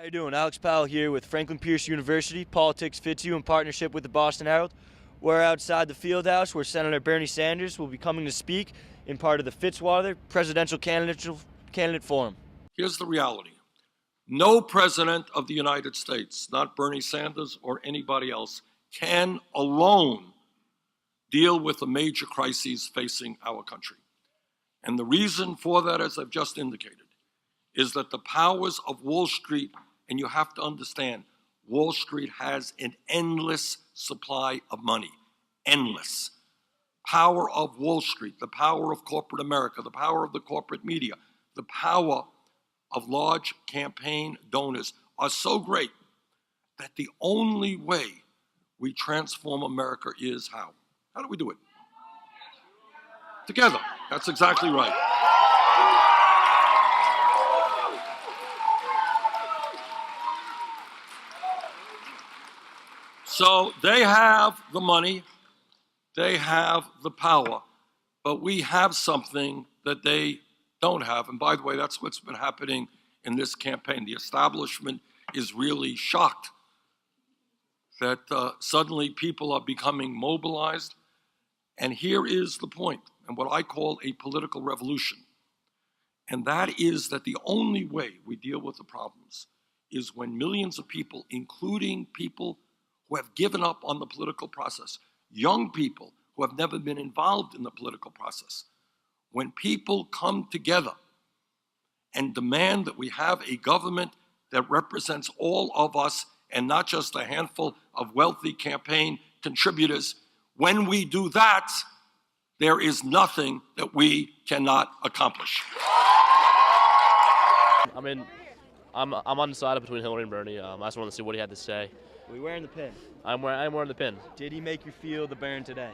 you doing? Alex Powell here with Franklin Pierce University. Politics Fits You in partnership with the Boston Herald. We're outside the field house where Senator Bernie Sanders will be coming to speak in part of the Fitzwater Presidential Candidate Forum. Here's the reality. No president of the United States, not Bernie Sanders or anybody else, can alone deal with the major crises facing our country. And the reason for that, as I've just indicated, is that the powers of Wall Street, and you have to understand, Wall Street has an endless supply of money, endless. Power of Wall Street, the power of corporate America, the power of the corporate media, the power of large campaign donors are so great that the only way we transform America is how? How do we do it? Together. That's exactly right. So they have the money, they have the power, but we have something that they don't have. And by the way, that's what's been happening in this campaign. The establishment is really shocked that suddenly people are becoming mobilized. And here is the point, and what I call a political revolution. And that is that the only way we deal with the problems is when millions of people, including people who have given up on the political process, young people who have never been involved in the political process, when people come together and demand that we have a government that represents all of us and not just a handful of wealthy campaign contributors, when we do that, there is nothing that we cannot accomplish. I mean, I'm undecided between Hillary and Bernie. I just wanted to see what he had to say. Are we wearing the pin? I'm wearing the pin. Did he make you feel the burn today?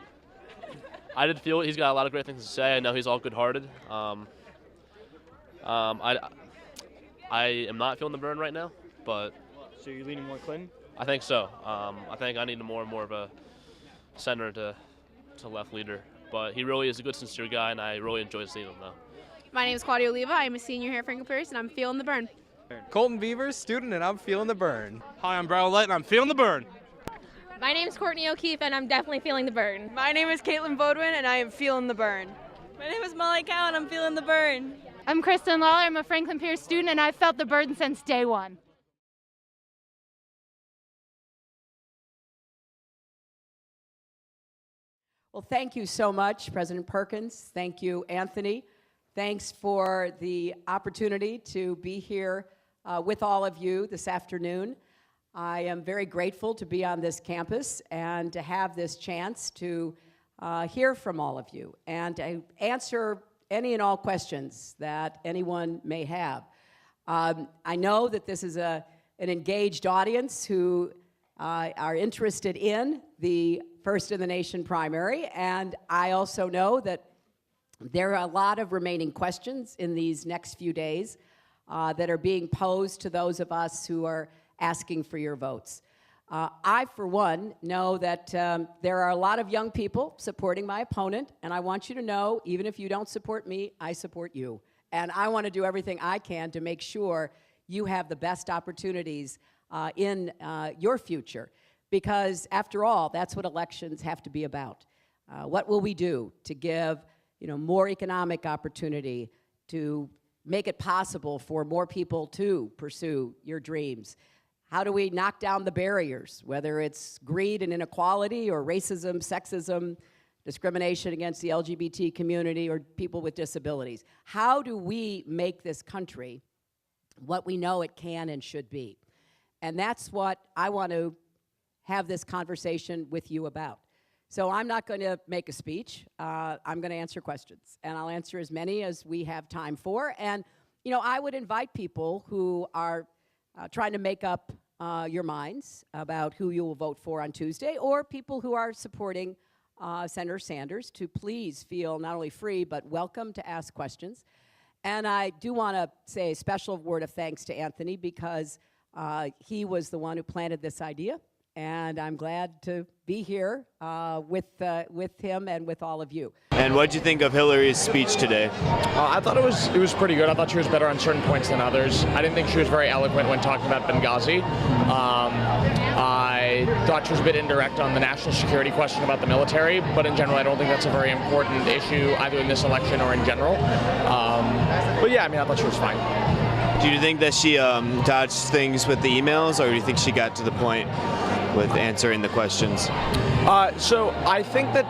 I did feel he's got a lot of great things to say. I know he's all good-hearted. I am not feeling the burn right now, but. So you're leaning more Clinton? I think so. I think I need more and more of a center to left leader. But he really is a good, sincere guy, and I really enjoy seeing him, though. My name is Claudia Oliva. I'm a senior here at Franklin Pierce, and I'm feeling the burn. Colton Beavers, student, and I'm feeling the burn. Hi, I'm Brad Light, and I'm feeling the burn. My name is Courtney O'Keefe, and I'm definitely feeling the burn. My name is Caitlin Bodwin, and I am feeling the burn. My name is Molly Cow, and I'm feeling the burn. I'm Kristen Lawler. I'm a Franklin Pierce student, and I've felt the burn since day one. Well, thank you so much, President Perkins. Thank you, Anthony. Thanks for the opportunity to be here with all of you this afternoon. I am very grateful to be on this campus and to have this chance to hear from all of you and to answer any and all questions that anyone may have. I know that this is an engaged audience who are interested in the First in the Nation primary, and I also know that there are a lot of remaining questions in these next few days that are being posed to those of us who are asking for your votes. I, for one, know that there are a lot of young people supporting my opponent, and I want you to know, even if you don't support me, I support you. And I want to do everything I can to make sure you have the best opportunities in your future. Because, after all, that's what elections have to be about. What will we do to give more economic opportunity, to make it possible for more people to pursue your dreams? How do we knock down the barriers, whether it's greed and inequality or racism, sexism, discrimination against the LGBT community or people with disabilities? How do we make this country what we know it can and should be? And that's what I want to have this conversation with you about. So I'm not going to make a speech. I'm going to answer questions, and I'll answer as many as we have time for. And, I would invite people who are trying to make up your minds about who you will vote for on Tuesday, or people who are supporting Senator Sanders, to please feel not only free but welcome to ask questions. And I do want to say a special word of thanks to Anthony, because he was the one who planted this idea, and I'm glad to be here with him and with all of you. And what did you think of Hillary's speech today? I thought it was pretty good. I thought she was better on certain points than others. I didn't think she was very eloquent when talking about Benghazi. I thought she was a bit indirect on the national security question about the military, but in general, I don't think that's a very important issue either in this election or in general. But yeah, I mean, I thought she was fine. Do you think that she dodged things with the emails, or do you think she got to the point with answering the questions? So I think that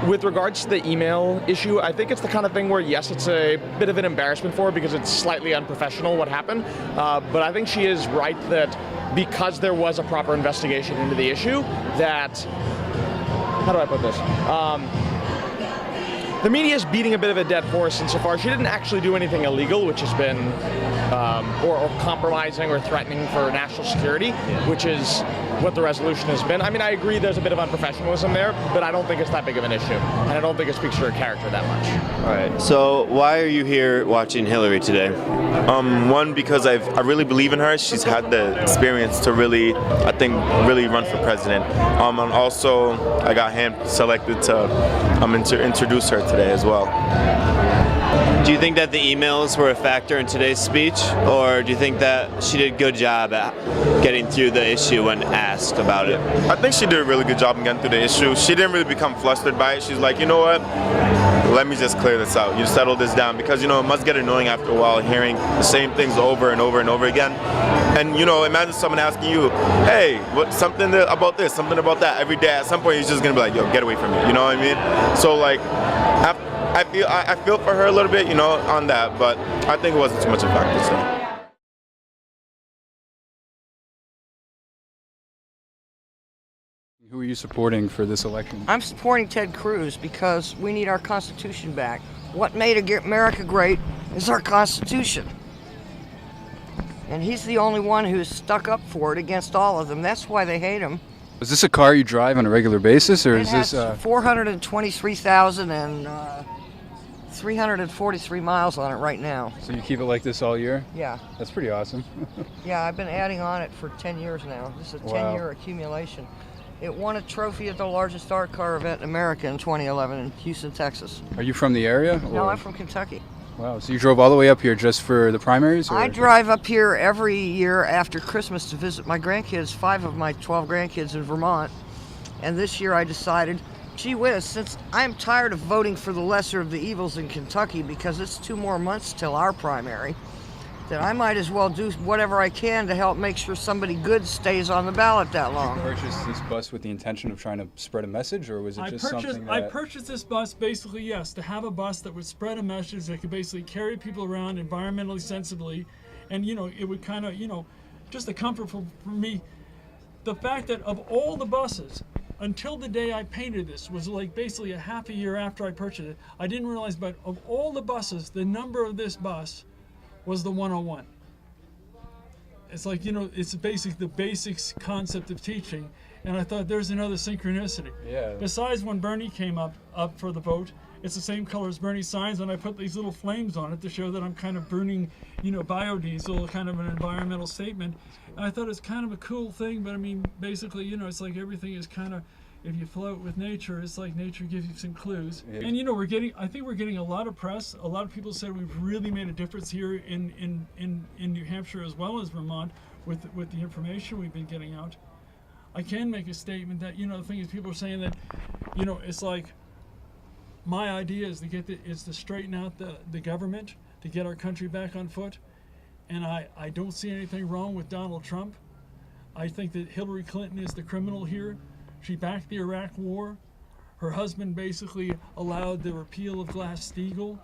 with regards to the email issue, I think it's the kind of thing where, yes, it's a bit of an embarrassment for her because it's slightly unprofessional what happened. But I think she is right that because there was a proper investigation into the issue, that, how do I put this? The media is beating a bit of a dead horse insofar she didn't actually do anything illegal, which has been, or compromising or threatening for national security, which is what the resolution has been. I mean, I agree there's a bit of unprofessionalism there, but I don't think it's that big of an issue, and I don't think it speaks to her character that much. All right. So why are you here watching Hillary today? One, because I really believe in her. She's had the experience to really, I think, really run for president. And also, I got hand-selected to introduce her today as well. Do you think that the emails were a factor in today's speech, or do you think that she did a good job at getting through the issue when asked about it? I think she did a really good job in getting through the issue. She didn't really become flustered by it. She's like, you know what? Let me just clear this out. You settle this down, because, you know, it must get annoying after a while hearing the same things over and over and over again. And, you know, imagine someone asking you, hey, what, something about this, something about that every day. At some point, you're just going to be like, yo, get away from me. You know what I mean? So, like, I feel for her a little bit, you know, on that, but I think it wasn't too much of a factor. So. Who are you supporting for this election? I'm supporting Ted Cruz because we need our Constitution back. What made America great is our Constitution. And he's the only one who's stuck up for it against all of them. That's why they hate him. Is this a car you drive on a regular basis, or is this 423,000 and 343 miles on it right now. So you keep it like this all year? Yeah. That's pretty awesome. Yeah, I've been adding on it for 10 years now. This is a 10-year accumulation. It won a trophy at the largest art car event in America in 2011 in Houston, Texas. Are you from the area? No, I'm from Kentucky. Wow, so you drove all the way up here just for the primaries? Or? I drive up here every year after Christmas to visit my grandkids, 5 of my 12 grandkids in Vermont. And this year I decided, gee whiz, since I'm tired of voting for the lesser of the evils in Kentucky because it's 2 more months till our primary, that I might as well do whatever I can to help make sure somebody good stays on the ballot that long. Did you purchase this bus with the intention of trying to spread a message, or was it just something that... I purchased this bus basically, yes, to have a bus that would spread a message that could basically carry people around environmentally sensibly, and, you know, it would kind of, you know, just a comfort for me. The fact that of all the buses, until the day I painted this, was like basically a half a year after I purchased it, I didn't realize, but of all the buses, the number of this bus was the 101. It's like, you know, it's the basics concept of teaching, and I thought there's another synchronicity. Yeah. Besides, when Bernie came up for the vote, it's the same color as Bernie's signs, and I put these little flames on it to show that I'm kind of burning, you know, biodiesel, kind of an environmental statement. And I thought it's kind of a cool thing, but I mean, basically, you know, it's like everything is kind of, if you float with nature, it's like nature gives you some clues. Yeah. And you know, I think we're getting a lot of press. A lot of people said we've really made a difference here in New Hampshire as well as Vermont with the information we've been getting out. I can make a statement that, you know, the thing is, people are saying that, you know, it's like my idea is to straighten out the government, to get our country back on foot. And I don't see anything wrong with Donald Trump. I think that Hillary Clinton is the criminal here. She backed the Iraq War. Her husband basically allowed the repeal of Glass-Steagall.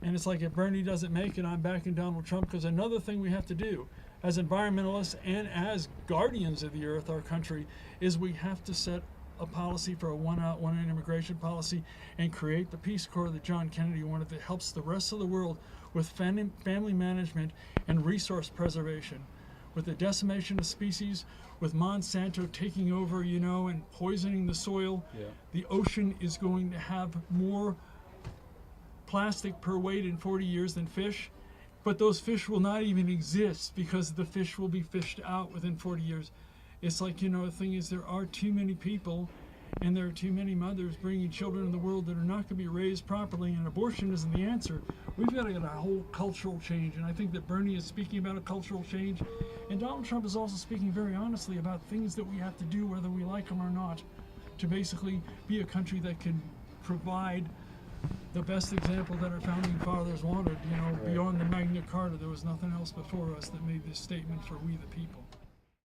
And it's like, if Bernie doesn't make it, I'm backing Donald Trump. Because another thing we have to do as environmentalists and as guardians of the earth, our country, is we have to set a policy for a one-out, one-in immigration policy and create the Peace Corps that John Kennedy wanted that helps the rest of the world with family management and resource preservation. With the decimation of species, with Monsanto taking over, you know, and poisoning the soil, the ocean is going to have more plastic per weight in 40 years than fish, but those fish will not even exist because the fish will be fished out within 40 years. It's like, the thing is, there are too many people and there are too many mothers bringing children in the world that are not going to be raised properly, and abortion isn't the answer. We've got to get a whole cultural change, and I think that Bernie is speaking about a cultural change, and Donald Trump is also speaking very honestly about things that we have to do whether we like them or not, to basically be a country that can provide the best example that our founding fathers wanted. Beyond the Magna Carta, there was nothing else before us that made this statement for we the people.